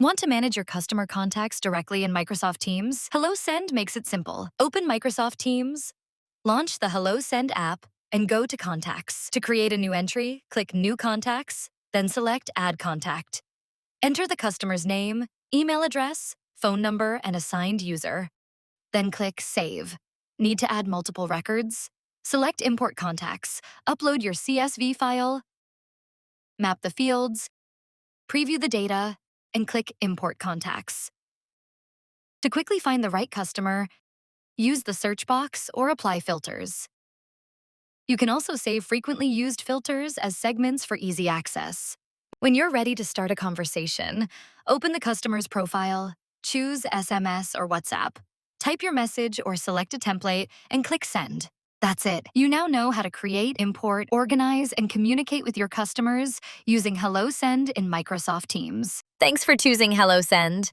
Want to manage your customer contacts directly in Microsoft Teams? HelloSend makes it simple. Open Microsoft Teams, launch the HelloSend app, and go to Contacts. To create a new entry, click New Contacts, then select Add Contact. Enter the customer's name, email address, phone number, and assigned user. Then click Save. Need to add multiple records? Select Import Contacts, upload your CSV file, map the fields, preview the data, and click Import Contacts. To quickly find the right customer, use the search box or apply filters. You can also save frequently used filters as segments for easy access. When you're ready to start a conversation, open the customer's profile, choose SMS or WhatsApp, type your message or select a template, and click Send. That's it. You now know how to create, import, organize, and communicate with your customers using HelloSend in Microsoft Teams. Thanks for choosing HelloSend.